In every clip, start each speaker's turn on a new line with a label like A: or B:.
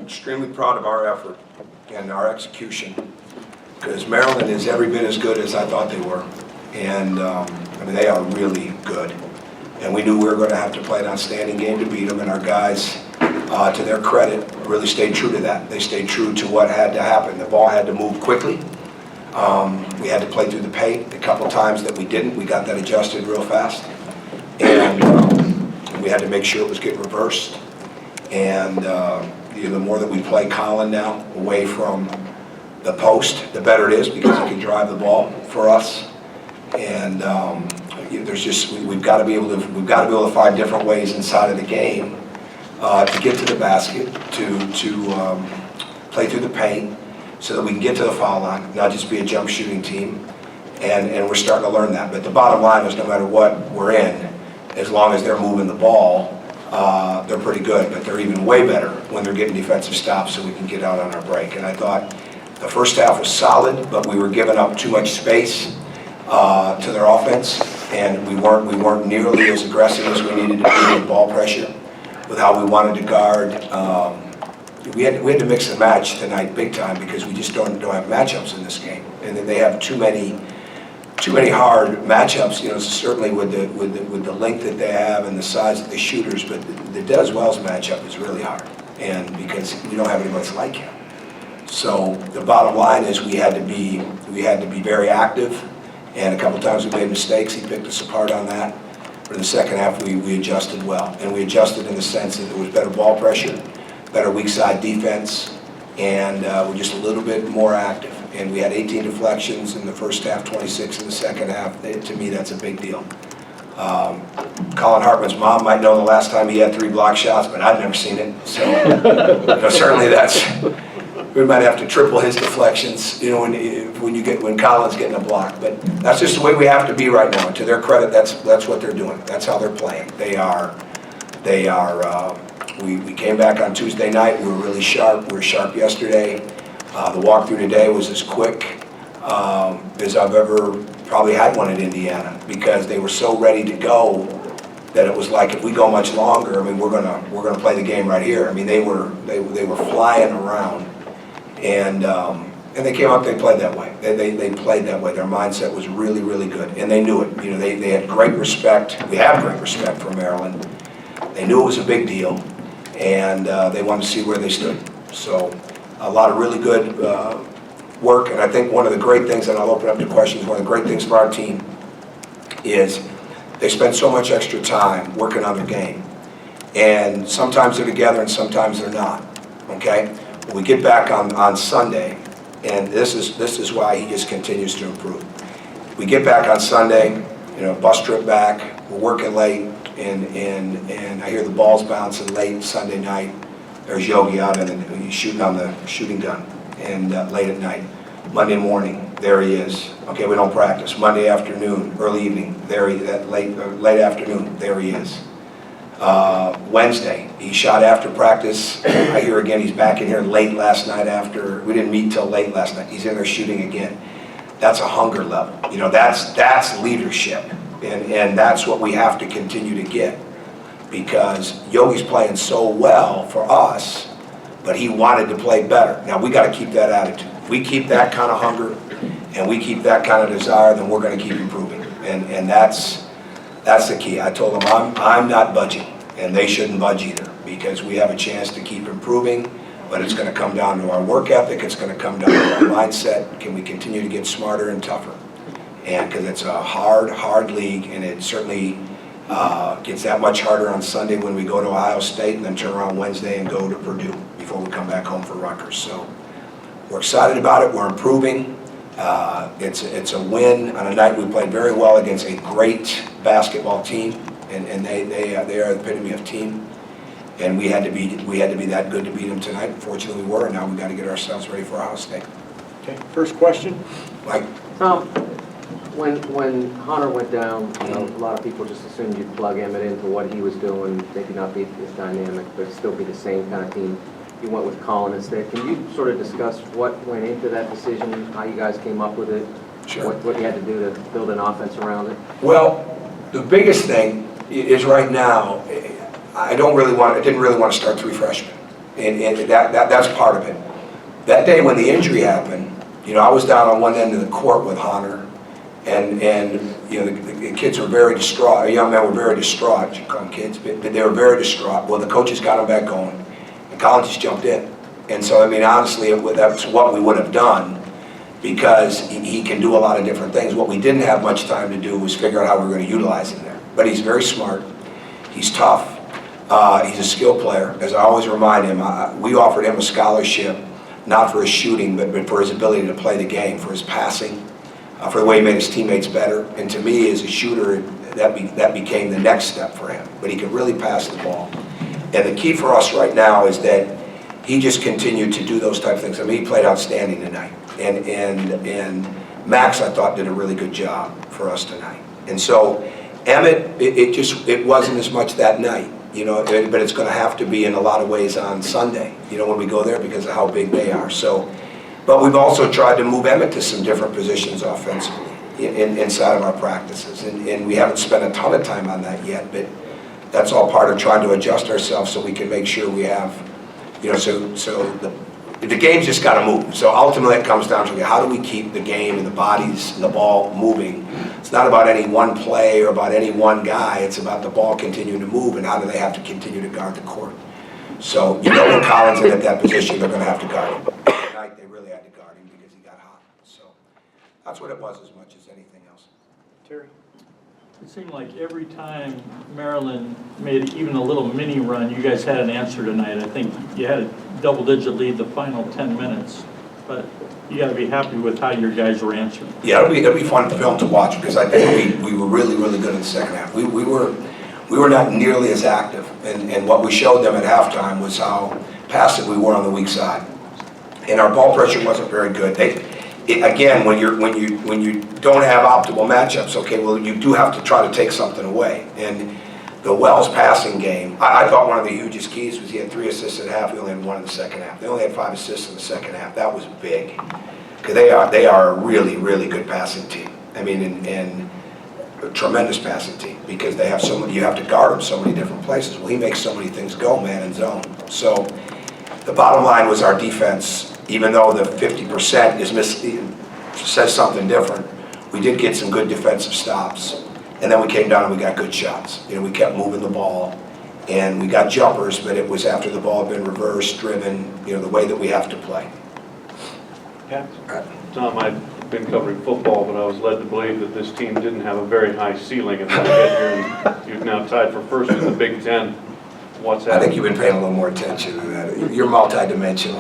A: extremely proud of our effort and our execution, because Maryland is every bit as good as I thought they were. And I mean, they are really good. And we knew we were going to have to play an outstanding game to beat them, and our guys, to their credit, really stayed true to that. They stayed true to what had to happen. The ball had to move quickly. We had to play through the paint. A couple times that we didn't, we got that adjusted real fast. And we had to make sure it was getting reversed. And the more that we play Colin now away from the post, the better it is, because he can drive the ball for us. And there's just we've got to be able to find different ways inside of the game to get to the basket, to play through the paint, so that we can get to the foul line, not just be a jump shooting team. And we're starting to learn that. But the bottom line is, no matter what we're in, as long as they're moving the ball, they're pretty good. But they're even way better when they're getting defensive stops, so we can get out on our break. And I thought the first half was solid, but we were giving up too much space to their offense, and we weren't nearly as aggressive as we needed to be with ball pressure, with how we wanted to guard. We had to mix and match tonight big time, because we just don't have matchups in this game, and they have too many hard matchups. Certainly with the length that they have and the size of the shooters, but the Des Wells matchup is really hard, and because we don't have anybody like him. So the bottom line is we had to be very active. And a couple times we made mistakes. He picked us apart on that. But in the second half, we adjusted well. And we adjusted in the sense that there was better ball pressure, better weak side defense, and we're just a little bit more active. And we had 18 deflections in the first half, 26 in the second half. To me, that's a big deal. Colin Hartman's mom might know the last time he had 3 block shots, but I've never seen it. So certainly we might have to triple his deflections, when Colin's getting a block. But that's just the way we have to be right now. And to their credit, that's what they're doing. That's how they're playing. We came back on Tuesday night. We were really sharp. We were sharp yesterday. The walkthrough today was as quick as I've ever probably had one in Indiana, because they were so ready to go that it was like, if we go much longer, I mean, we're gonna play the game right here. I mean, they were flying around. And they came out, they played that way. They played that way. Their mindset was really, really good. And they knew it. They had great respect. We have great respect for Maryland. They knew it was a big deal. And they wanted to see where they stood. So a lot of really good work. And I think one of the great things, and I'll open up to questions, one of the great things for our team is they spend so much extra time working on their game. And sometimes they're together and sometimes they're not. Okay? We get back on Sunday, and this is why he just continues to improve. We get back on Sunday, bus trip back, we're working late, and I hear the balls bouncing late Sunday night. There's Yogi out, and he's shooting on the shooting gun, and late at night. Monday morning, there he is. Okay, we don't practice. Monday afternoon, early evening, late afternoon, there he is. Wednesday, he shot after practice. I hear again he's back in here late last night after, we didn't meet till late last night. He's in there shooting again. That's a hunger level. That's leadership. And that's what we have to continue to get, because Yogi's playing so well for us, but he wanted to play better. Now we got to keep that attitude. If we keep that kind of hunger and we keep that kind of desire, then we're going to keep improving. And that's the key. I told them I'm not budging, and they shouldn't budge either, because we have a chance to keep improving, but it's going to come down to our work ethic. It's going to come down to our mindset. Can we continue to get smarter and tougher? And because it's a hard league, and it certainly gets that much harder on Sunday when we go to Ohio State, and then turn around Wednesday and go to Purdue before we come back home for Rutgers. So we're excited about it. We're improving. It's a win on a night we played very well against a great basketball team, and they are the epitome of team. And we had to be that good to beat them tonight. Fortunately, we were, and now we got to get ourselves ready for Ohio State.
B: Okay. First question,
A: Mike.
C: Tom, when Hunter went down, a lot of people just assumed you'd plug Emmett into what he was doing, maybe not be as dynamic, but still be the same kind of team. You went with Colin instead. Can you sort of discuss what went into that decision, how you guys came up with it,
A: Sure.
C: what you had to do to build an offense around it?
A: Well, the biggest thing is right now, I didn't really want to start 3 freshmen. And that's part of it. That day when the injury happened, you know, I was down on one end of the court with Hunter, and you know, the kids were very distraught. The young men were very distraught. You call them kids, but they were very distraught. Well, the coaches got them back going, and Colin just jumped in. And so, I mean, honestly, that's what we would have done, because he can do a lot of different things. What we didn't have much time to do was figure out how we were going to utilize him there. But he's very smart. He's tough. He's a skilled player. As I always remind him, we offered him a scholarship, not for his shooting, but for his ability to play the game, for his passing, for the way he made his teammates better. And to me, as a shooter, that became the next step for him. But he could really pass the ball. And the key for us right now is that he just continued to do those type of things. I mean, he played outstanding tonight. And Max, I thought, did a really good job for us tonight. And so Emmett, it wasn't as much that night, you know, but it's going to have to be in a lot of ways on Sunday, you know, when we go there, because of how big they are. So, but we've also tried to move Emmett to some different positions offensively inside of our practices, and we haven't spent a ton of time on that yet, but that's all part of trying to adjust ourselves so we can make sure we have, you know, so the game's just got to move. So ultimately it comes down to, how do we keep the game and the bodies and the ball moving? It's not about any one play or about any one guy. It's about the ball continuing to move, and how do they have to continue to guard the court. So, you know, when Colin's in at that position, they're going to have to guard him. Tonight they really had to guard him because he got hot. So that's what it was as much as anything else.
B: Terry?
D: It seemed like every time Maryland made even a little mini run, you guys had an answer tonight. I think you had a double-digit lead the final 10 minutes, but you got to be happy with how your guys were answering.
A: Yeah, it'll be fun film to watch, because I think we were really, really good in the second half. We were not nearly as active, and what we showed them at halftime was how passive we were on the weak side, and our ball pressure wasn't very good. Again, when you don't have optimal matchups, okay, well, you do have to try to take something away. And the Wells passing game, I thought one of the hugest keys was he had 3 assists at half. We only had 1 in the second half. They only had 5 assists in the second half. That was big, because they are a really, really good passing team. I mean, and a tremendous passing team, because they have so many. You have to guard them so many different places. Well, he makes so many things go, man, in zone. So the bottom line was our defense. Even though the 50% says something different, we did get some good defensive stops. And then we came down and we got good shots. You know, we kept moving the ball, and we got jumpers, but it was after the ball had been reversed, driven, you know, the way that we have to play.
B: Pat?
E: Tom, I've been covering football, but I was led to believe that this team didn't have a very high ceiling until we get here, and you've now tied for first in the Big Ten. What's happening?
A: I think you've been paying a little more attention to that. You're multi-dimensional.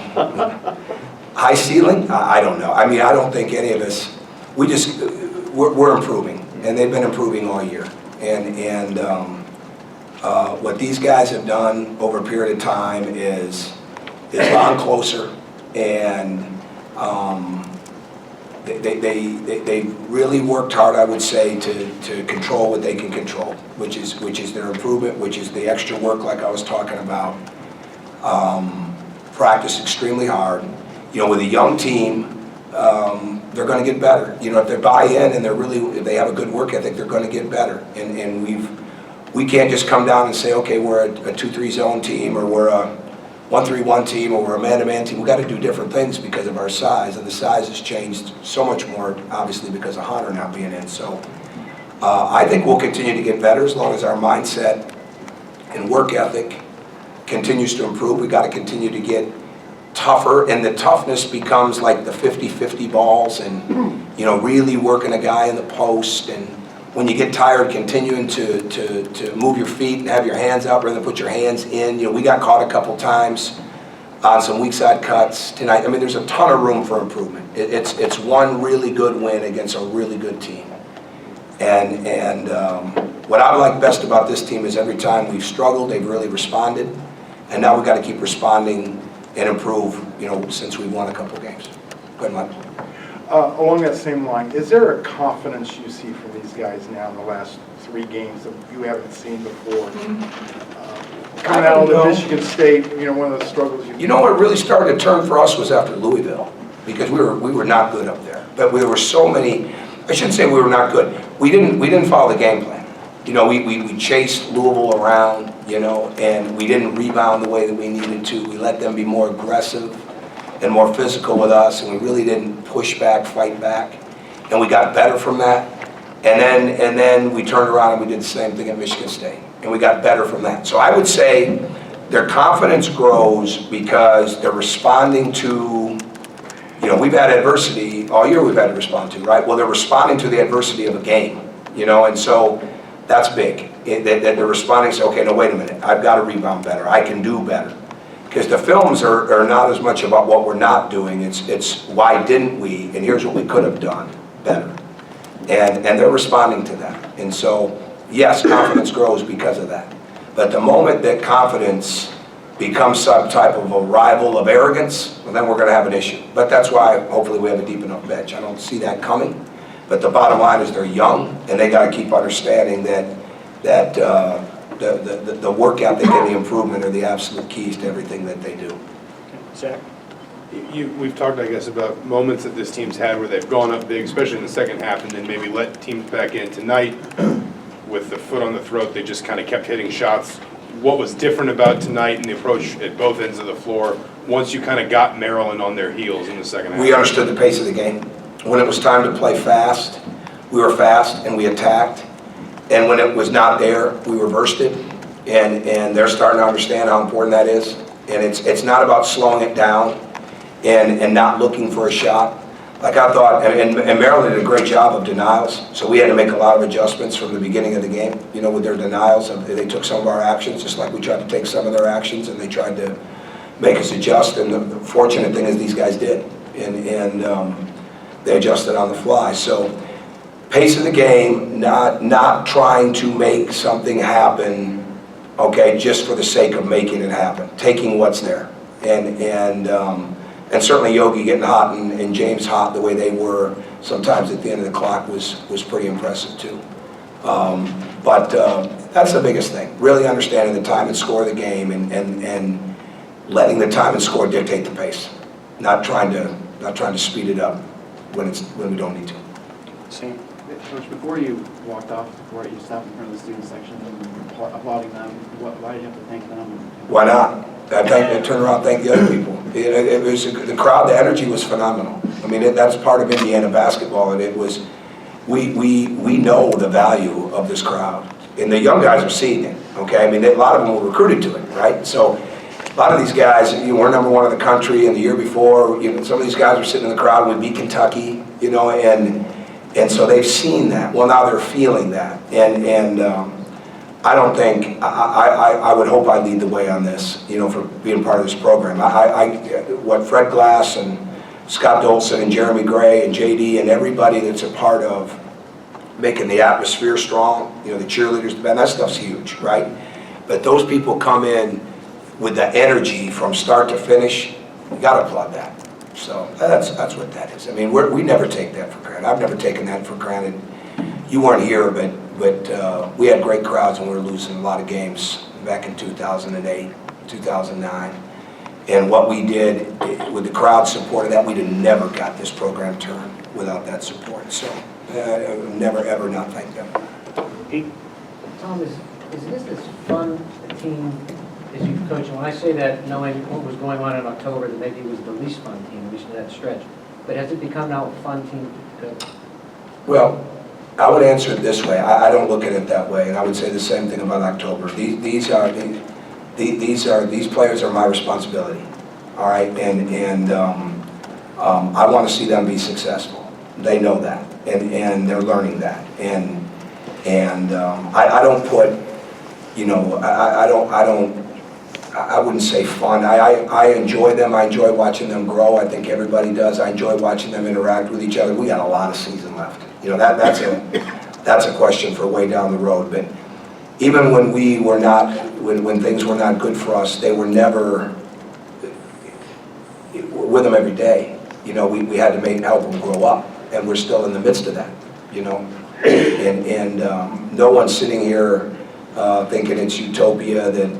A: High ceiling? I don't know. I mean, I don't think any of us, we're improving, and they've been improving all year. And what these guys have done over a period of time is gone closer, and they really worked hard, I would say, to control what they can control, which is their improvement, which is the extra work, like I was talking about. Practice extremely hard. You know, with a young team, they're going to get better. You know, if they buy in and if they have a good work ethic, they're going to get better. And we can't just come down and say, okay, we're a 2-3 zone team, or we're a 1-3-1 team, or we're a man-to-man team. We've got to do different things because of our size, and the size has changed so much more, obviously, because of Hunter not being in. So I think we'll continue to get better as long as our mindset and work ethic continues to improve. We've got to continue to get tougher, and the toughness becomes like the 50-50 balls, and, you know, really working a guy in the post, and when you get tired, continuing to move your feet and have your hands up rather than put your hands in. You know, we got caught a couple times on some weak side cuts tonight. I mean, there's a ton of room for improvement. It's one really good win against a really good team. And what I like best about this team is every time we've struggled, they've really responded. And now we've got to keep responding and improve, you know, since we've won a couple games. Go ahead, Mike.
B: Along that same line, is there a confidence you see from these guys now in the last 3 games that you haven't seen before? Coming out of the Michigan State, you know, one of the struggles
A: you know what really started to turn for us was after Louisville, because we were not good up there. But there were so many. I shouldn't say we were not good. We didn't follow the game plan. you know, we chased Louisville around, you know, and we didn't rebound the way that we needed to. We let them be more aggressive and more physical with us, and we really didn't push back, fight back, and we got better from that. And then we turned around and we did the same thing at Michigan State, and we got better from that. So I would say their confidence grows because they're responding to, you know, we've had adversity all year we've had to respond to, right? Well, they're responding to the adversity of a game, you know, and so that's big. That they're responding, say, okay, no, wait a minute, I've got to rebound better, I can do better. Because the films are not as much about what we're not doing, it's why didn't we, and here's what we could have done better. And they're responding to that. And so, yes, confidence grows because of that. But the moment that confidence becomes some type of a rival of arrogance, well, then we're going to have an issue. But that's why hopefully we have a deep enough bench. I don't see that coming. But the bottom line is they're young, and they got to keep understanding that the work ethic and the improvement are the absolute keys to everything that they do.
D: Zach?
F: We've talked, I guess, about moments that this team's had where they've gone up big, especially in the second half, and then maybe let teams back in. Tonight, with the foot on the throat, they just kind of kept hitting shots. What was different about tonight and the approach at both ends of the floor once you kind of got Maryland on their heels in the second half?
A: We understood the pace of the game. When it was time to play fast, we were fast and we attacked. And when it was not there, we reversed it. And they're starting to understand how important that is. And it's not about slowing it down and not looking for a shot. Like I thought, and Maryland did a great job of denials, so we had to make a lot of adjustments from the beginning of the game, you know, with their denials. They took some of our actions, just like we tried to take some of their actions, and they tried to make us adjust, and the fortunate thing is these guys did, and they adjusted on the fly. So, pace of the game, not trying to make something happen, okay, just for the sake of making it happen, taking what's there, and certainly Yogi getting hot and James hot the way they were sometimes at the end of the clock was pretty impressive too. But that's the biggest thing, really understanding the time and score of the game and letting the time and score dictate the pace, not trying to speed it up when we don't need to.
D: Sam?
G: Coach, before you walked off the court, you stopped in front of the student section and applauding them. Why did you have to thank them?
A: Why not? I turned around and thanked the other people. It was the crowd, the energy was phenomenal. I mean, that's part of Indiana basketball, and it was, we know the value of this crowd. And the young guys are seeing it, okay? I mean, a lot of them were recruited to it, right? So a lot of these guys, you know, we're #1 in the country, and the year before, you know, some of these guys were sitting in the crowd when we beat Kentucky, you know, and so they've seen that. Well, now they're feeling that. And I don't think, I would hope I lead the way on this, you know, for being part of this program. What Fred Glass and Scott Dolson and Jeremy Gray and JD and everybody that's a part of making the atmosphere strong, you know, the cheerleaders, the band, that stuff's huge, right? But those people come in with the energy from start to finish, you gotta applaud that. So that's what that is. I mean, we never take that for granted. I've never taken that for granted. You weren't here, but we had great crowds and we were losing a lot of games back in 2008, 2009. And what we did with the crowd support of that, we'd have never got this program turned without that support. So I would never, ever not thank them.
H: Tom, is this as fun a team as you've coached? And when I say that, knowing what was going on in October, that maybe it was the least fun team, at least in that stretch. But has it become now a fun team to coach?
A: Well, I would answer it this way. I don't look at it that way, and I would say the same thing about October. These players are my responsibility, all right? And I want to see them be successful. They know that, and they're learning that. And I don't put, you know, I wouldn't say fun. I enjoy them. I enjoy watching them grow. I think everybody does. I enjoy watching them interact with each other. We got a lot of season left. You know, that's a question for way down the road. But even when we were not, when things were not good for us, they were never with them every day. You know, we had to help them grow up, and we're still in the midst of that. You know, and no one's sitting here thinking it's utopia, that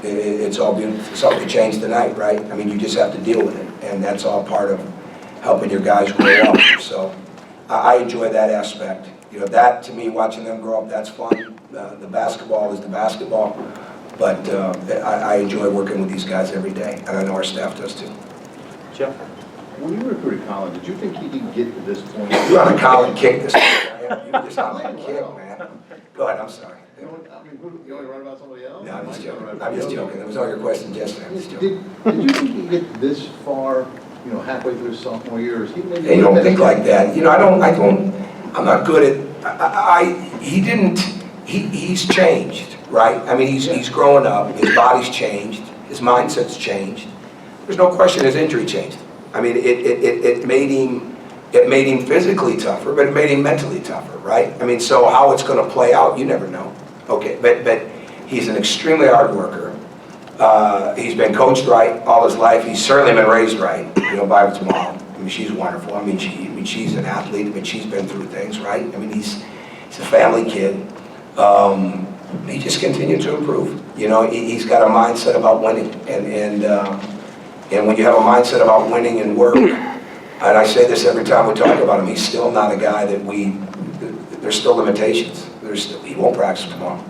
A: it's all beautiful, something changed tonight, right? I mean, you just have to deal with it, and that's all part of helping your guys grow up. So I enjoy that aspect. You know, that to me, watching them grow up, that's fun. The basketball is the basketball, but I enjoy working with these guys every day, and I know our staff does too.
I: Jeff?
J: When you recruited Colin, did you think he could get to this point?
A: You're on a Colin kick this week. You're just on a kick, man. Go ahead, I'm sorry.
J: You only run about somebody else?
A: No, I'm just joking. I'm just joking. That was all your questions yesterday. I'm just joking.
J: Did you think he'd get this far, halfway through his sophomore year? Or is he maybe?
A: Hey, you don't think like that. I'm not good at, he's changed, right? I mean, he's growing up, his body's changed, his mindset's changed. There's no question his injury changed. I mean, it made him physically tougher, but it made him mentally tougher, right? I mean, so how it's gonna play out, you never know. Okay, but he's an extremely hard worker. He's been coached right all his life. He's certainly been raised right, by his mom. I mean, she's wonderful. I mean, she's an athlete, but she's been through things, right? I mean, he's a family kid. He just continued to improve. He's got a mindset about winning, and when you have a mindset about winning and work, and I say this every time we talk about him, he's still not a guy that there's still limitations. He won't practice tomorrow.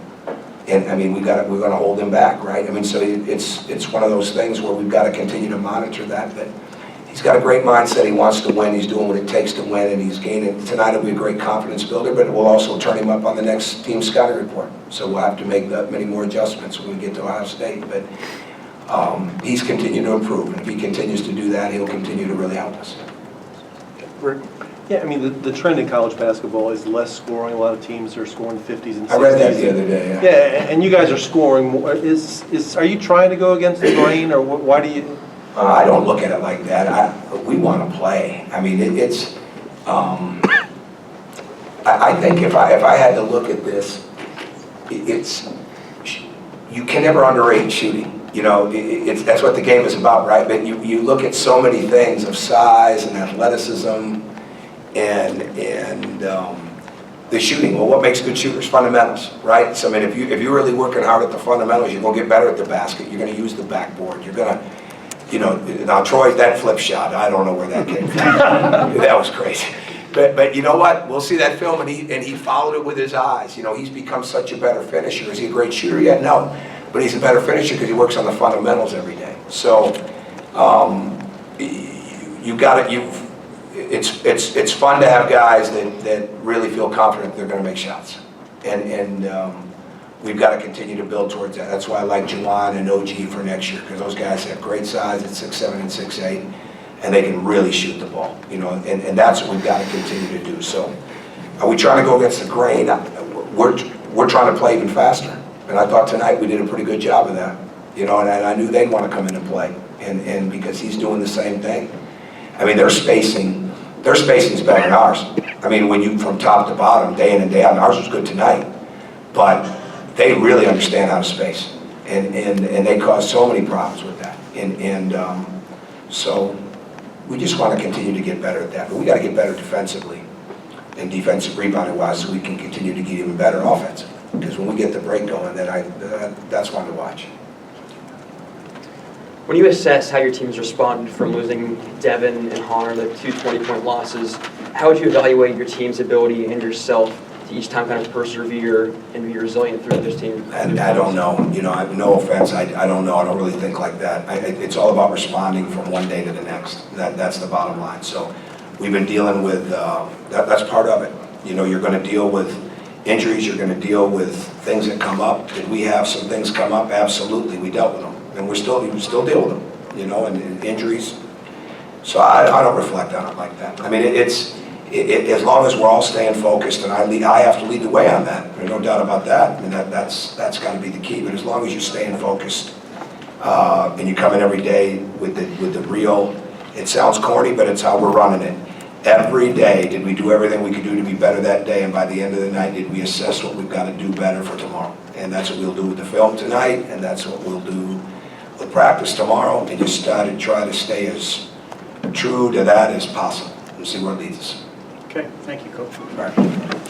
A: And I mean, we're going to hold him back, right? I mean, so it's one of those things where we've got to continue to monitor that. But he's got a great mindset. He wants to win. He's doing what it takes to win, and he's gaining. Tonight will be a great confidence builder, but it will also turn him up on the next team scouting report. So we'll have to make many more adjustments when we get to Ohio State. But he's continued to improve, and if he continues to do that, he'll continue to really help us.
I: Rick? Yeah, I mean, the trend in college basketball is less scoring. A lot of teams are scoring 50s and 60s.
A: I read that the other day, yeah.
I: Yeah, and you guys are scoring more. Are you trying to go against the grain, or why do you?
A: I don't look at it like that. We want to play. I mean, I think if I had to look at this, you can never underrate shooting. That's what the game is about, right? But you look at so many things of size and athleticism and the shooting. Well, what makes good shooters? Fundamentals, right? So I mean, if you're really working hard at the fundamentals, you're gonna get better at the basket. You're gonna use the backboard. You're gonna, now Troy's that flip shot. I don't know where that came from. That was crazy. But you know what? We'll see that film, and he followed it with his eyes. He's become such a better finisher. Is he a great shooter yet? No. But he's a better finisher because he works on the fundamentals every day. So it's fun to have guys that really feel confident they're going to make shots, and we've got to continue to build towards that. That's why I like Juwan and OG for next year, because those guys have great size at 6'7" and 6'8", and they can really shoot the ball. And that's what we've got to continue to do. So are we trying to go against the grain? We're trying to play even faster. And I thought tonight we did a pretty good job of that, and I knew they'd want to come in and play, and because he's doing the same thing. I mean, their spacing's better than ours. I mean, when you from top to bottom, day in and day out, and ours was good tonight, but they really understand how to space, and they cause so many problems with that, and so we just want to continue to get better at that. But we got to get better defensively and defensive rebounding wise, so we can continue to get even better offensive. Because when we get the break going, then that's fun to watch.
K: When you assess how your team's responded from losing Devin and Honor, the two 20-point losses, how would you evaluate your team's ability and yourself to each time kind of persevere and be resilient through this team?
A: And I don't know. I have no offense. I don't know. I don't really think like that. It's all about responding from one day to the next. That's the bottom line. So we've been dealing with that's part of it. You're going to deal with injuries, you're going to deal with things that come up. Did we have some things come up? Absolutely, we dealt with them, and we still deal with them, and injuries. So I don't reflect on it like that. I mean, as long as we're all staying focused, and I have to lead the way on that. There's no doubt about that. I mean, that's got to be the key. But as long as you're staying focused, and you come in every day with the real, it sounds corny, but it's how we're running it. Every day, did we do everything we could do to be better that day? And by the end of the night, did we assess what we've got to do better for tomorrow? And that's what we'll do with the film tonight, and that's what we'll do with practice tomorrow. And just try to stay as true to that as possible and see where it leads us.
I: Okay, thank you, Coach.
A: All right.